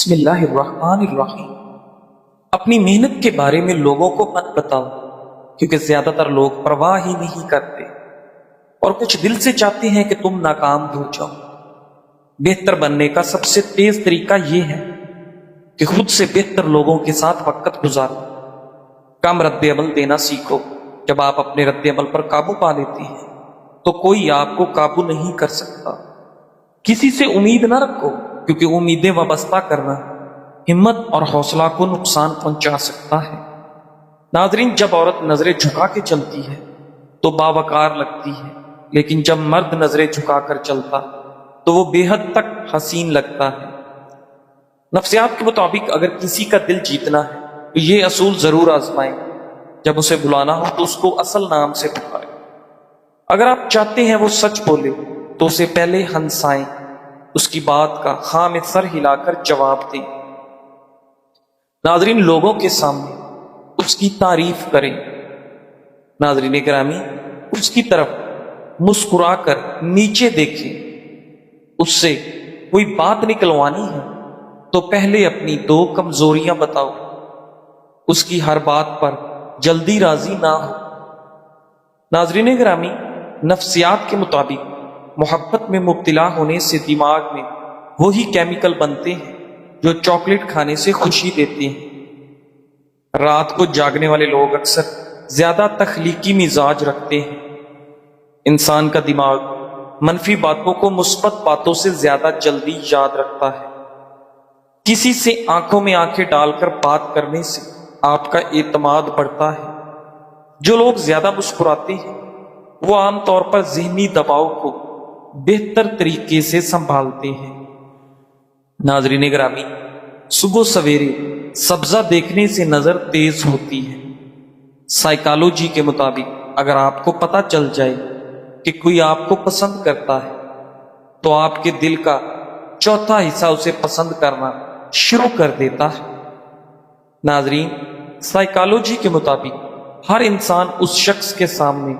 بسم اللہ الرحمن الرحیم۔ اپنی محنت کے بارے میں لوگوں کو مت بتاؤ، کیونکہ زیادہ تر لوگ پرواہ ہی نہیں کرتے اور کچھ دل سے چاہتے ہیں کہ تم ناکام ہو جاؤ۔ بہتر بننے کا سب سے تیز طریقہ یہ ہے کہ خود سے بہتر لوگوں کے ساتھ وقت گزارو۔ کم رد عمل دینا سیکھو۔ جب آپ اپنے رد عمل پر قابو پا لیتے ہیں تو کوئی آپ کو قابو نہیں کر سکتا۔ کسی سے امید نہ رکھو، کیونکہ امیدیں وابستہ کرنا ہمت اور حوصلہ کو نقصان پہنچا سکتا ہے۔ ناظرین، جب عورت نظریں جھکا کے چلتی ہے تو باوقار لگتی ہے، لیکن جب مرد نظریں جھکا کر چلتا تو وہ بے حد تک حسین لگتا ہے۔ نفسیات کے مطابق اگر کسی کا دل جیتنا ہے تو یہ اصول ضرور آزمائیں۔ جب اسے بلانا ہو تو اس کو اصل نام سے پکاریں۔ اگر آپ چاہتے ہیں وہ سچ بولے تو اسے پہلے ہنسائیں، اس کی بات کا ہاں میں سر ہلا کر جواب دیں۔ ناظرین، لوگوں کے سامنے اس کی تعریف کریں۔ ناظرین گرامی، اس کی طرف مسکرا کر نیچے دیکھیں۔ اس سے کوئی بات نکلوانی ہے تو پہلے اپنی 2 کمزوریاں بتاؤ۔ اس کی ہر بات پر جلدی راضی نہ ہو۔ ناظرین گرامی، نفسیات کے مطابق محبت میں مبتلا ہونے سے دماغ میں وہی کیمیکل بنتے ہیں جو چاکلیٹ کھانے سے خوشی دیتے ہیں۔ رات کو جاگنے والے لوگ اکثر زیادہ تخلیقی مزاج رکھتے ہیں۔ انسان کا دماغ منفی باتوں کو مثبت باتوں سے زیادہ جلدی یاد رکھتا ہے۔ کسی سے آنکھوں میں آنکھیں ڈال کر بات کرنے سے آپ کا اعتماد بڑھتا ہے۔ جو لوگ زیادہ مسکراتے ہیں وہ عام طور پر ذہنی دباؤ کو بہتر طریقے سے سنبھالتے ہیں۔ ناظرین گرامی، صبح سویرے سبزہ دیکھنے سے نظر تیز ہوتی ہے۔ سائیکالوجی کے مطابق اگر آپ کو پتہ چل جائے کہ کوئی آپ کو پسند کرتا ہے تو آپ کے دل کا چوتھا حصہ اسے پسند کرنا شروع کر دیتا ہے۔ ناظرین، سائیکالوجی کے مطابق ہر انسان اس شخص کے سامنے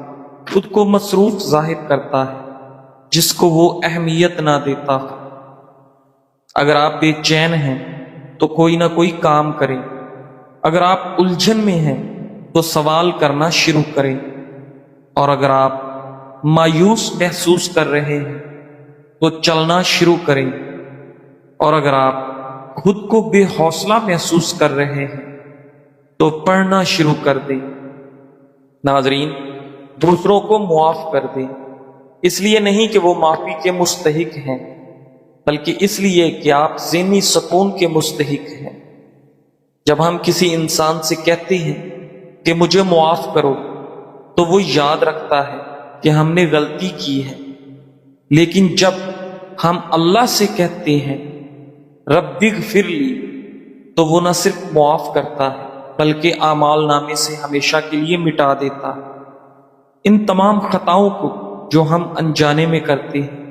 خود کو مصروف ظاہر کرتا ہے جس کو وہ اہمیت نہ دیتا۔ اگر آپ بے چین ہیں تو کوئی نہ کوئی کام کریں۔ اگر آپ الجھن میں ہیں تو سوال کرنا شروع کریں، اور اگر آپ مایوس محسوس کر رہے ہیں تو چلنا شروع کریں، اور اگر آپ خود کو بے حوصلہ محسوس کر رہے ہیں تو پڑھنا شروع کر دیں۔ ناظرین، دوسروں کو معاف کر دیں، اس لیے نہیں کہ وہ معافی کے مستحق ہیں، بلکہ اس لیے کہ آپ ذہنی سکون کے مستحق ہیں۔ جب ہم کسی انسان سے کہتے ہیں کہ مجھے معاف کرو تو وہ یاد رکھتا ہے کہ ہم نے غلطی کی ہے، لیکن جب ہم اللہ سے کہتے ہیں رب اغفر لی تو وہ نہ صرف معاف کرتا ہے بلکہ اعمال نامے سے ہمیشہ کے لیے مٹا دیتا ہے۔ ان تمام خطاؤں کو جو ہم انجانے میں کرتے ہیں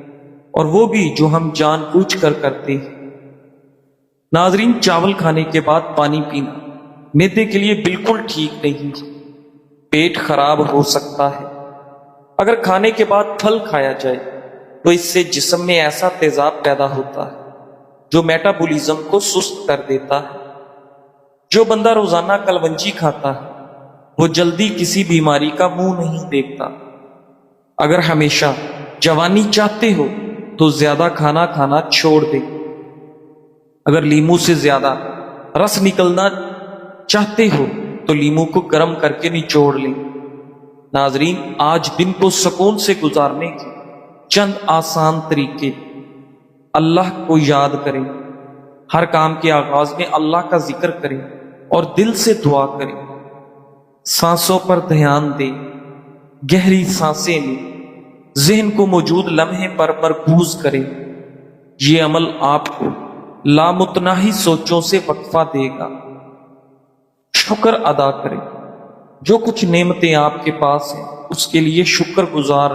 اور وہ بھی جو ہم جان بوجھ کر کرتے ہیں۔ ناظرین، چاول کھانے کے بعد پانی پینا معدے کے لیے بالکل ٹھیک نہیں، پیٹ خراب ہو سکتا ہے۔ اگر کھانے کے بعد پھل کھایا جائے تو اس سے جسم میں ایسا تیزاب پیدا ہوتا ہے جو میٹابولزم کو سست کر دیتا ہے۔ جو بندہ روزانہ کلونجی کھاتا ہے وہ جلدی کسی بیماری کا منہ نہیں دیکھتا۔ اگر ہمیشہ جوانی چاہتے ہو تو زیادہ کھانا کھانا چھوڑ دے۔ اگر لیمو سے زیادہ رس نکلنا چاہتے ہو تو لیمو کو گرم کر کے نچوڑ لیں۔ ناظرین، آج دن کو سکون سے گزارنے کے چند آسان طریقے۔ اللہ کو یاد کریں، ہر کام کے آغاز میں اللہ کا ذکر کریں اور دل سے دعا کریں۔ سانسوں پر دھیان دیں، گہری سانسیں لیں، ذہن کو موجود لمحے پر مرکوز کریں۔ یہ عمل آپ کو لامتناہی سوچوں سے وقفہ دے گا۔ شکر ادا کریں، جو کچھ نعمتیں آپ کے پاس ہیں اس کے لیے شکر گزار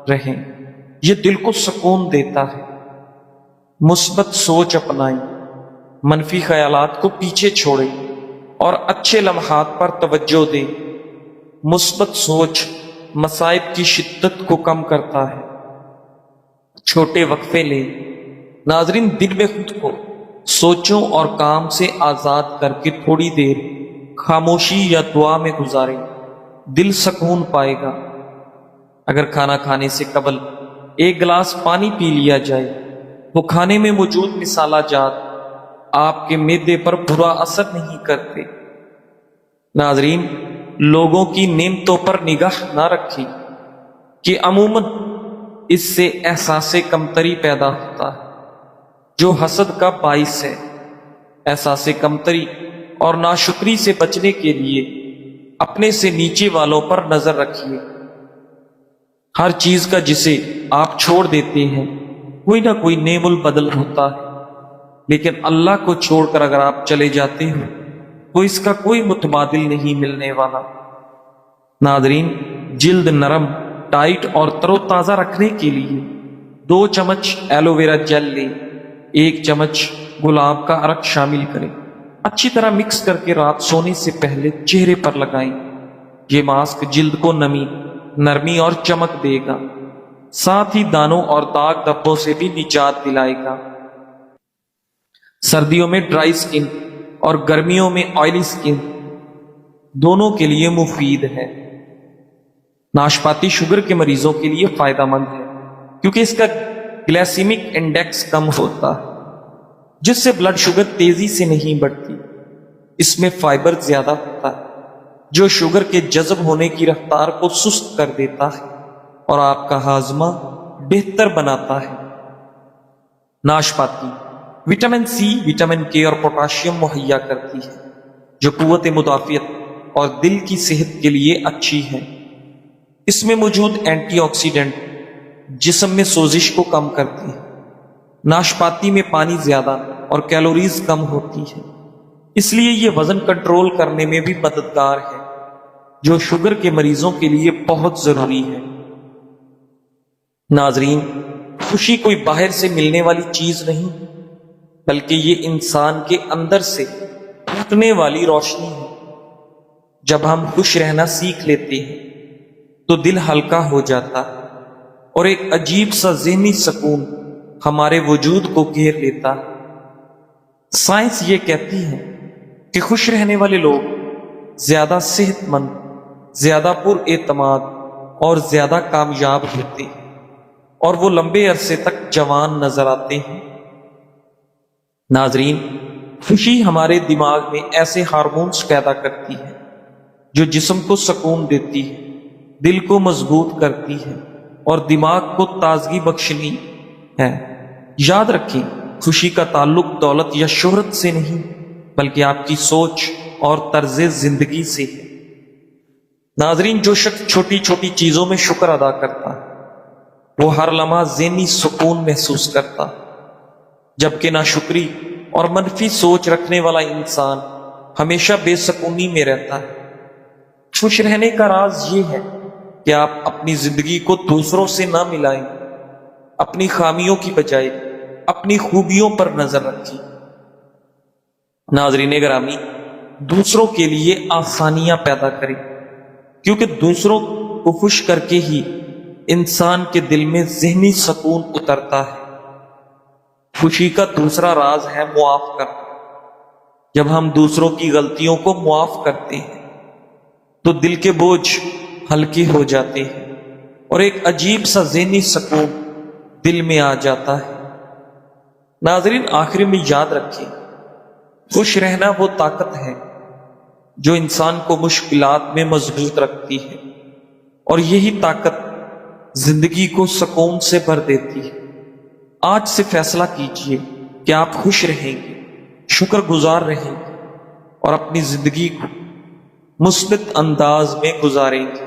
رہیں، یہ دل کو سکون دیتا ہے۔ مثبت سوچ اپنائیں، منفی خیالات کو پیچھے چھوڑیں اور اچھے لمحات پر توجہ دیں۔ مثبت سوچ مصائب کی شدت کو کم کرتا ہے۔ چھوٹے وقفے لیں۔ ناظرین، دن میں خود کو سوچوں اور کام سے آزاد کر کے تھوڑی دیر خاموشی یا دعا میں گزاریں، دل سکون پائے گا۔ اگر کھانا کھانے سے قبل ایک گلاس پانی پی لیا جائے تو کھانے میں موجود مصالحہ جات آپ کے معدے پر برا اثر نہیں کرتے۔ ناظرین، لوگوں کی نعمتوں پر نگاہ نہ رکھیں کہ عموماً اس سے احساس کمتری پیدا ہوتا ہے جو حسد کا باعث ہے۔ احساس کمتری اور ناشکری سے بچنے کے لیے اپنے سے نیچے والوں پر نظر رکھیے۔ ہر چیز کا جسے آپ چھوڑ دیتے ہیں کوئی نہ کوئی نعم البدل ہوتا ہے، لیکن اللہ کو چھوڑ کر اگر آپ چلے جاتے ہو تو اس کا کوئی متبادل نہیں ملنے والا۔ ناظرین، جلد نرم، ٹائٹ اور تر و تازہ رکھنے کے لیے 2 چمچ ایلو ویرا جیل لیں، 1 چمچ گلاب کا عرق شامل کریں، اچھی طرح مکس کر کے رات سونے سے پہلے چہرے پر لگائیں۔ یہ ماسک جلد کو نرمی اور چمک دے گا، ساتھ ہی دانوں اور داغ دھبوں سے بھی نجات دلائے گا۔ سردیوں میں ڈرائی سکن اور گرمیوں میں آئلی سکن دونوں کے لیے مفید ہے۔ ناشپاتی شوگر کے مریضوں کے لیے فائدہ مند ہے کیونکہ اس کا گلیسیمک انڈیکس کم ہوتا ہے، جس سے بلڈ شوگر تیزی سے نہیں بڑھتی۔ اس میں فائبر زیادہ ہوتا ہے جو شوگر کے جذب ہونے کی رفتار کو سست کر دیتا ہے اور آپ کا ہاضمہ بہتر بناتا ہے۔ ناشپاتی وٹامن سی، وٹامن کے اور پوٹاشیم مہیا کرتی ہے جو قوت مدافعت اور دل کی صحت کے لیے اچھی ہے۔ اس میں موجود اینٹی آکسیڈنٹ جسم میں سوزش کو کم کرتی ہے۔ ناشپاتی میں پانی زیادہ اور کیلوریز کم ہوتی ہے، اس لیے یہ وزن کنٹرول کرنے میں بھی مددگار ہے جو شوگر کے مریضوں کے لیے بہت ضروری ہے۔ ناظرین، خوشی کوئی باہر سے ملنے والی چیز نہیں بلکہ یہ انسان کے اندر سے پھوٹنے والی روشنی ہے۔ جب ہم خوش رہنا سیکھ لیتے ہیں تو دل ہلکا ہو جاتا ہے اور ایک عجیب سا ذہنی سکون ہمارے وجود کو گھیر لیتا ہے۔ سائنس یہ کہتی ہے کہ خوش رہنے والے لوگ زیادہ صحت مند، زیادہ پر اعتماد اور زیادہ کامیاب ہوتے ہیں اور وہ لمبے عرصے تک جوان نظر آتے ہیں۔ ناظرین، خوشی ہمارے دماغ میں ایسے ہارمونز پیدا کرتی ہے جو جسم کو سکون دیتی ہے، دل کو مضبوط کرتی ہے اور دماغ کو تازگی بخشنی ہے۔ یاد رکھیں، خوشی کا تعلق دولت یا شہرت سے نہیں بلکہ آپ کی سوچ اور طرز زندگی سے ہے۔ ناظرین، جو شخص چھوٹی چھوٹی چیزوں میں شکر ادا کرتا ہے وہ ہر لمحہ ذہنی سکون محسوس کرتا ہے، جبکہ ناشکری اور منفی سوچ رکھنے والا انسان ہمیشہ بے سکونی میں رہتا ہے۔ خوش رہنے کا راز یہ ہے کہ آپ اپنی زندگی کو دوسروں سے نہ ملائیں، اپنی خامیوں کی بجائے اپنی خوبیوں پر نظر رکھیں۔ ناظرین گرامی، دوسروں کے لیے آسانیاں پیدا کریں کیونکہ دوسروں کو خوش کر کے ہی انسان کے دل میں ذہنی سکون اترتا ہے۔ خوشی کا دوسرا راز ہے معاف کرنا۔ جب ہم دوسروں کی غلطیوں کو معاف کرتے ہیں تو دل کے بوجھ ہلکے ہو جاتے ہیں اور ایک عجیب سا ذہنی سکون دل میں آ جاتا ہے۔ ناظرین، آخر میں یاد رکھیں، خوش رہنا وہ طاقت ہے جو انسان کو مشکلات میں مضبوط رکھتی ہے اور یہی طاقت زندگی کو سکون سے بھر دیتی ہے۔ آج سے فیصلہ کیجئے کہ آپ خوش رہیں گے، شکر گزار رہیں گے اور اپنی زندگی کو مثبت انداز میں گزاریں گے۔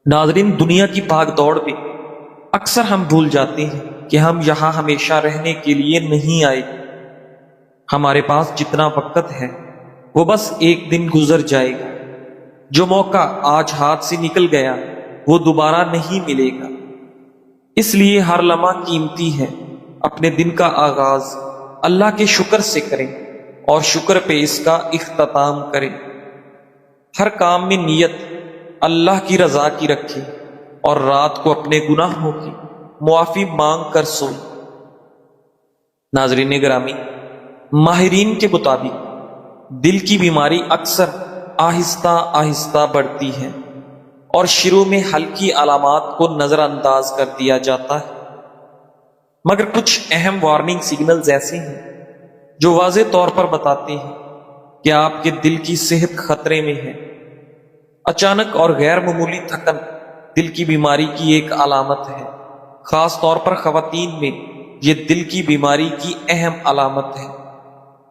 ناظرین، دنیا کی بھاگ دوڑ میں اکثر ہم بھول جاتے ہیں کہ ہم یہاں ہمیشہ رہنے کے لیے نہیں آئے۔ ہمارے پاس جتنا وقت ہے وہ بس ایک دن گزر جائے گا۔ جو موقع آج ہاتھ سے نکل گیا وہ دوبارہ نہیں ملے گا، اس لیے ہر لمحہ قیمتی ہے۔ اپنے دن کا آغاز اللہ کے شکر سے کریں اور شکر پہ اس کا اختتام کریں۔ ہر کام میں نیت اللہ کی رضا کی رکھیں اور رات کو اپنے گناہوں کی معافی مانگ کر سوئیں۔ ناظرین گرامی، ماہرین کے مطابق دل کی بیماری اکثر آہستہ آہستہ بڑھتی ہے اور شروع میں ہلکی علامات کو نظر انداز کر دیا جاتا ہے، مگر کچھ اہم وارننگ سگنلز ایسے ہیں جو واضح طور پر بتاتے ہیں کہ آپ کے دل کی صحت خطرے میں ہے۔ اچانک اور غیر معمولی تھکن دل کی بیماری کی ایک علامت ہے، خاص طور پر خواتین میں یہ دل کی بیماری کی اہم علامت ہے۔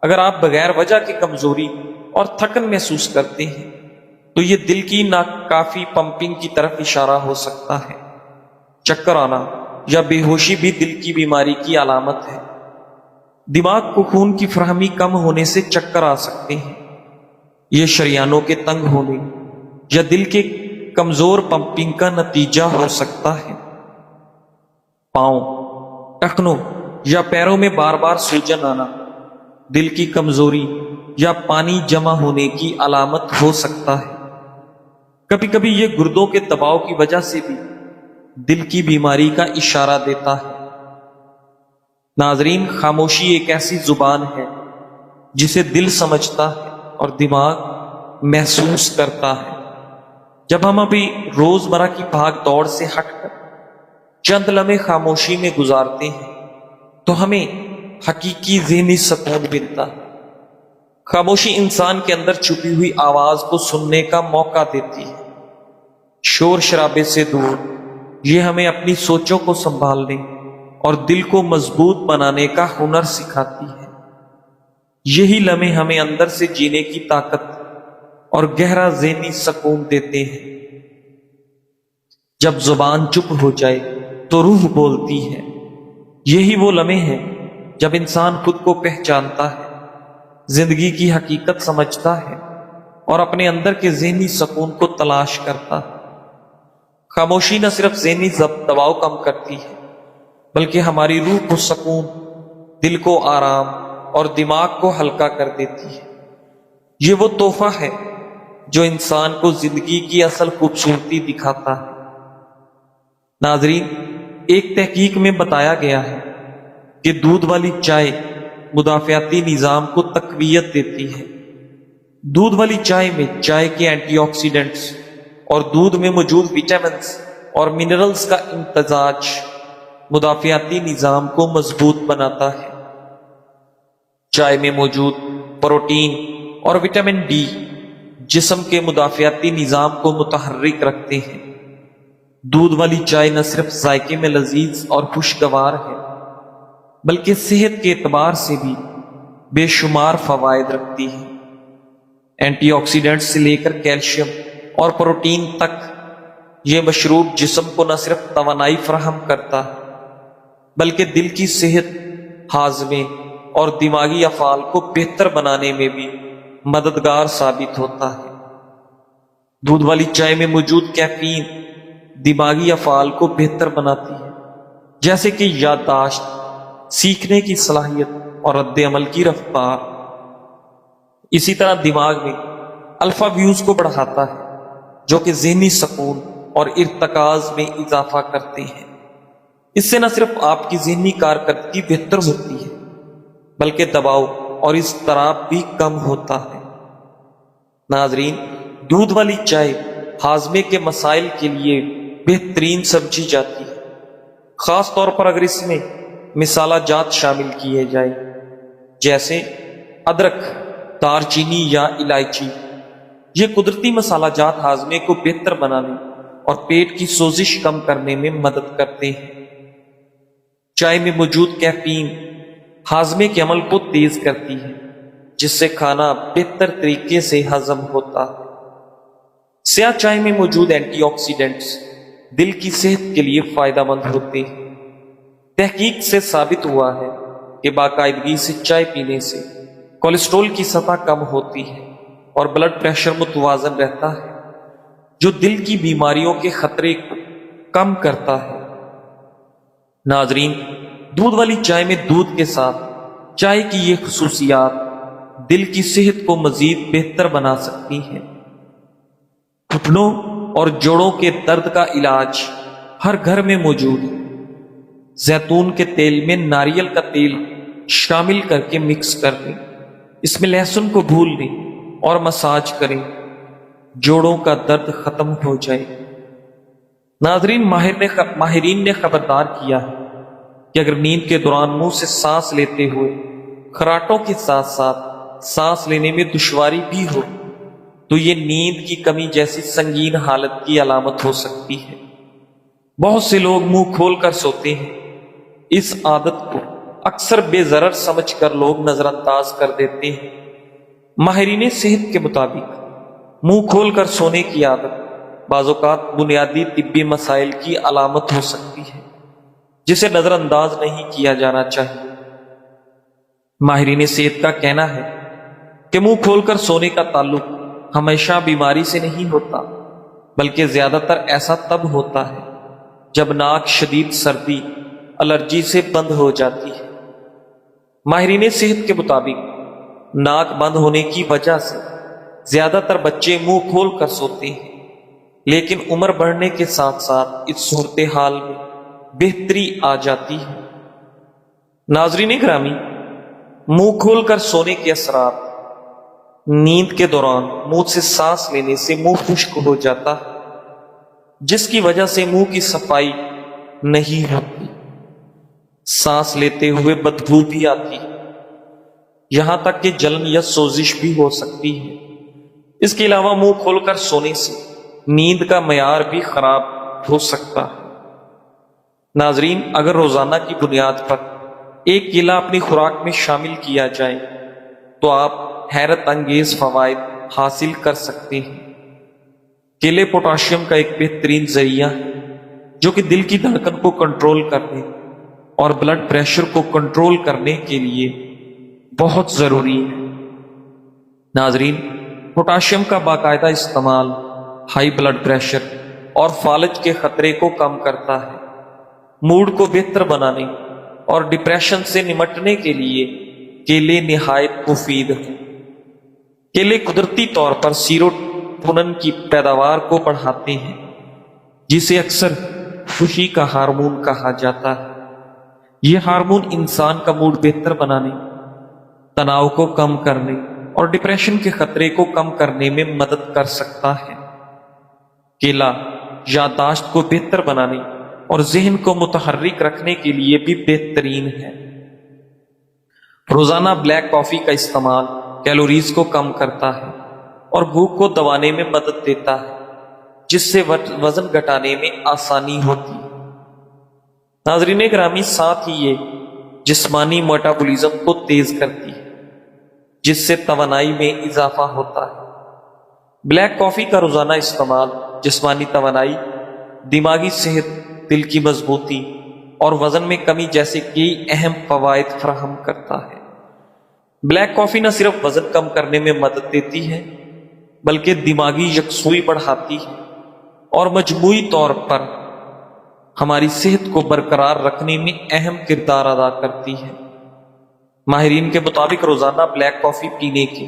اگر آپ بغیر وجہ کے کمزوری اور تھکن محسوس کرتے ہیں تو یہ دل کی ناکافی پمپنگ کی طرف اشارہ ہو سکتا ہے۔ چکر آنا یا بے ہوشی بھی دل کی بیماری کی علامت ہے۔ دماغ کو خون کی فراہمی کم ہونے سے چکر آ سکتے ہیں۔ یہ شریانوں کے تنگ ہونے یا دل کے کمزور پمپنگ کا نتیجہ ہو سکتا ہے۔ پاؤں، ٹخنوں یا پیروں میں بار بار سوجن آنا دل کی کمزوری یا پانی جمع ہونے کی علامت ہو سکتا ہے۔ کبھی کبھی یہ گردوں کے دباؤ کی وجہ سے بھی دل کی بیماری کا اشارہ دیتا ہے۔ ناظرین، خاموشی ایک ایسی زبان ہے جسے دل سمجھتا ہے اور دماغ محسوس کرتا ہے۔ جب ہم ابھی روزمرہ کی بھاگ دوڑ سے ہٹ کر چند لمحے خاموشی میں گزارتے ہیں تو ہمیں حقیقی ذہنی سکون ملتا ہے۔ خاموشی انسان کے اندر چھپی ہوئی آواز کو سننے کا موقع دیتی ہے۔ شور شرابے سے دور یہ ہمیں اپنی سوچوں کو سنبھالنے اور دل کو مضبوط بنانے کا ہنر سکھاتی ہے۔ یہی لمحے ہمیں اندر سے جینے کی طاقت اور گہرا ذہنی سکون دیتے ہیں۔ جب زبان چپ ہو جائے تو روح بولتی ہے۔ یہی وہ لمحے ہیں جب انسان خود کو پہچانتا ہے، زندگی کی حقیقت سمجھتا ہے اور اپنے اندر کے ذہنی سکون کو تلاش کرتا ہے۔ خاموشی نہ صرف ذہنی دباؤ کم کرتی ہے بلکہ ہماری روح کو سکون، دل کو آرام اور دماغ کو ہلکا کر دیتی ہے۔ یہ وہ تحفہ ہے جو انسان کو زندگی کی اصل خوبصورتی دکھاتا ہے۔ ناظرین، ایک تحقیق میں بتایا گیا ہے کہ دودھ والی چائے مدافعتی نظام کو تقویت دیتی ہے۔ دودھ والی چائے میں چائے کے اینٹی آکسیڈنٹس اور دودھ میں موجود وٹامنز اور منرلز کا امتزاج مدافعتی نظام کو مضبوط بناتا ہے۔ چائے میں موجود پروٹین اور وٹامن ڈی جسم کے مدافعتی نظام کو متحرک رکھتے ہیں۔ دودھ والی چائے نہ صرف ذائقے میں لذیذ اور خوشگوار ہے بلکہ صحت کے اعتبار سے بھی بے شمار فوائد رکھتی ہے۔ اینٹی آکسیڈنٹ سے لے کر کیلشیم اور پروٹین تک یہ مشروب جسم کو نہ صرف توانائی فراہم کرتا ہے بلکہ دل کی صحت، ہاضمے اور دماغی افعال کو بہتر بنانے میں بھی مددگار ثابت ہوتا ہے۔ دودھ والی چائے میں موجود کیفین دماغی افعال کو بہتر بناتی ہے، جیسے کہ یادداشت، سیکھنے کی صلاحیت اور رد عمل کی رفتار۔ اسی طرح دماغ میں الفا ویوز کو بڑھاتا ہے جو کہ ذہنی سکون اور ارتکاز میں اضافہ کرتے ہیں۔ اس سے نہ صرف آپ کی ذہنی کارکردگی بہتر ہوتی ہے بلکہ دباؤ اور اضطراب بھی کم ہوتا ہے۔ ناظرین، دودھ والی چائے ہاضمے کے مسائل کے لیے بہترین سمجھی جاتی ہے، خاص طور پر اگر اس میں مسالہ جات شامل کیے جائے جیسے ادرک، دار چینی یا الائچی۔ یہ قدرتی مسالہ جات ہاضمے کو بہتر بنانے اور پیٹ کی سوزش کم کرنے میں مدد کرتے ہیں۔ چائے میں موجود کیفین ہاضمے کے عمل کو تیز کرتی ہے جس سے کھانا بہتر طریقے سے ہضم ہوتا ہے۔ سیاہ چائے میں موجود اینٹی آکسیڈنٹس دل کی صحت کے لیے فائدہ مند ہوتے ہیں۔ تحقیق سے ثابت ہوا ہے کہ باقاعدگی سے چائے پینے سے کولیسٹرول کی سطح کم ہوتی ہے اور بلڈ پریشر متوازن رہتا ہے، جو دل کی بیماریوں کے خطرے کو کم کرتا ہے۔ ناظرین، دودھ والی چائے میں دودھ کے ساتھ چائے کی یہ خصوصیات دل کی صحت کو مزید بہتر بنا سکتی ہیں۔ گھٹنوں اور جوڑوں کے درد کا علاج ہر گھر میں موجود ہے۔ زیتون کے تیل میں ناریل کا تیل شامل کر کے مکس کر لیں۔ اس میں لہسن کو بھون لیں اور مساج کریں، جوڑوں کا درد ختم ہو جائے۔ ناظرین، ماہرین نے خبردار کیا ہے کہ اگر نیند کے دوران منہ سے سانس لیتے ہوئے خراٹوں کے ساتھ ساتھ سانس لینے میں دشواری بھی ہو تو یہ نیند کی کمی جیسی سنگین حالت کی علامت ہو سکتی ہے۔ بہت سے لوگ منہ کھول کر سوتے ہیں۔ اس عادت کو اکثر بے ضرر سمجھ کر لوگ نظر انداز کر دیتے ہیں۔ ماہرین صحت کے مطابق منہ کھول کر سونے کی عادت بعض اوقات بنیادی طبی مسائل کی علامت ہو سکتی ہے جسے نظر انداز نہیں کیا جانا چاہیے۔ ماہرین صحت کا کہنا ہے کہ منہ کھول کر سونے کا تعلق ہمیشہ بیماری سے نہیں ہوتا، بلکہ زیادہ تر ایسا تب ہوتا ہے جب ناک شدید سردی، الرجی سے بند ہو جاتی ہے۔ ماہرین صحت کے مطابق ناک بند ہونے کی وجہ سے زیادہ تر بچے منہ کھول کر سوتے ہیں، لیکن عمر بڑھنے کے ساتھ ساتھ اس صورتحال میں بہتری آ جاتی ہے۔ ناظرین گرامی، منہ کھول کر سونے کے اثرات: نیند کے دوران منہ سے سانس لینے سے منہ خشک ہو جاتا ہے، جس کی وجہ سے منہ کی صفائی نہیں ہوتی۔ سانس لیتے ہوئے بدبو بھی آتی ہے، یہاں تک کہ جلن یا سوزش بھی ہو سکتی ہے۔ اس کے علاوہ منہ کھول کر سونے سے نیند کا معیار بھی خراب ہو سکتا ہے۔ ناظرین، اگر روزانہ کی بنیاد پر ایک کیلا اپنی خوراک میں شامل کیا جائے تو آپ حیرت انگیز فوائد حاصل کر سکتے ہیں۔ کیلے پوٹاشیم کا ایک بہترین ذریعہ ہے جو کہ دل کی دھڑکن کو کنٹرول کرنے اور بلڈ پریشر کو کنٹرول کرنے کے لیے بہت ضروری ہے۔ ناظرین، پوٹاشیم کا باقاعدہ استعمال ہائی بلڈ پریشر اور فالج کے خطرے کو کم کرتا ہے۔ موڈ کو بہتر بنانے اور ڈپریشن سے نمٹنے کے لیے کیلے نہایت مفید ہیں۔ کیلے قدرتی طور پر سیروٹونن کی پیداوار کو بڑھاتے ہیں، جسے اکثر خوشی کا ہارمون کہا جاتا ہے۔ یہ ہارمون انسان کا موڈ بہتر بنانے، تناؤ کو کم کرنے اور ڈپریشن کے خطرے کو کم کرنے میں مدد کر سکتا ہے۔ کیلا یادداشت کو بہتر بنانے اور ذہن کو متحرک رکھنے کے لیے بھی بہترین ہے۔ روزانہ بلیک کافی کا استعمال کیلوریز کو کم کرتا ہے اور بھوک کو دبانے میں مدد دیتا ہے، جس سے وزن گھٹانے میں آسانی ہوتی ہے۔ ناظرین گرامی، ساتھ ہی یہ جسمانی میٹابولزم کو تیز کرتی ہے، جس سے توانائی میں اضافہ ہوتا ہے۔ بلیک کافی کا روزانہ استعمال جسمانی توانائی، دماغی صحت، دل کی مضبوطی اور وزن میں کمی جیسے کئی اہم فوائد فراہم کرتا ہے۔ بلیک کافی نہ صرف وزن کم کرنے میں مدد دیتی ہے بلکہ دماغی یکسوئی بڑھاتی ہے اور مجموعی طور پر ہماری صحت کو برقرار رکھنے میں اہم کردار ادا کرتی ہے۔ ماہرین کے مطابق روزانہ بلیک کافی پینے کے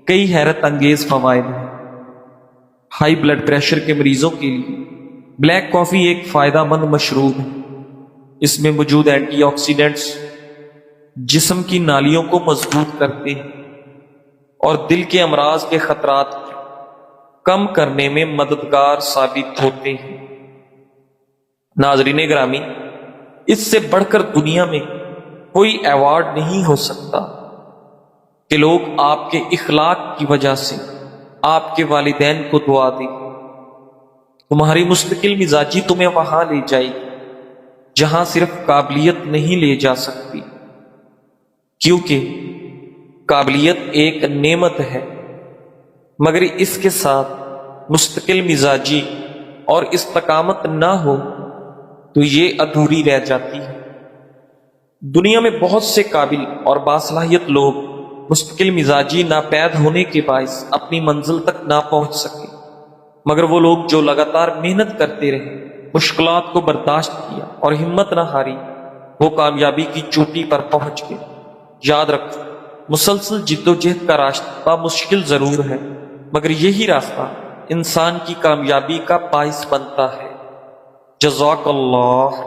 کئی حیرت انگیز فوائد ہیں۔ ہائی بلڈ پریشر کے مریضوں کے لیے بلیک کافی ایک فائدہ مند مشروب ہے۔ اس میں موجود اینٹی آکسیڈنٹس جسم کی نالیوں کو مضبوط کرتے ہیں اور دل کے امراض کے خطرات کم کرنے میں مددگار ثابت ہوتے ہیں۔ ناظرین گرامی، اس سے بڑھ کر دنیا میں کوئی ایوارڈ نہیں ہو سکتا کہ لوگ آپ کے اخلاق کی وجہ سے آپ کے والدین کو دعا دیں۔ تمہاری مستقل مزاجی تمہیں وہاں لے جائے گی جہاں صرف قابلیت نہیں لے جا سکتی، کیونکہ قابلیت ایک نعمت ہے، مگر اس کے ساتھ مستقل مزاجی اور استقامت نہ ہو تو یہ ادھوری رہ جاتی ہے۔ دنیا میں بہت سے قابل اور باصلاحیت لوگ مستقل مزاجی ناپید ہونے کے باعث اپنی منزل تک نہ پہنچ سکے، مگر وہ لوگ جو لگاتار محنت کرتے رہے، مشکلات کو برداشت کیا اور ہمت نہ ہاری، وہ کامیابی کی چوٹی پر پہنچ گئے۔ یاد رکھو، مسلسل جد و جہد کا راستہ مشکل ضرور ہے، مگر یہی راستہ انسان کی کامیابی کا باعث بنتا ہے۔ جزاک اللہ۔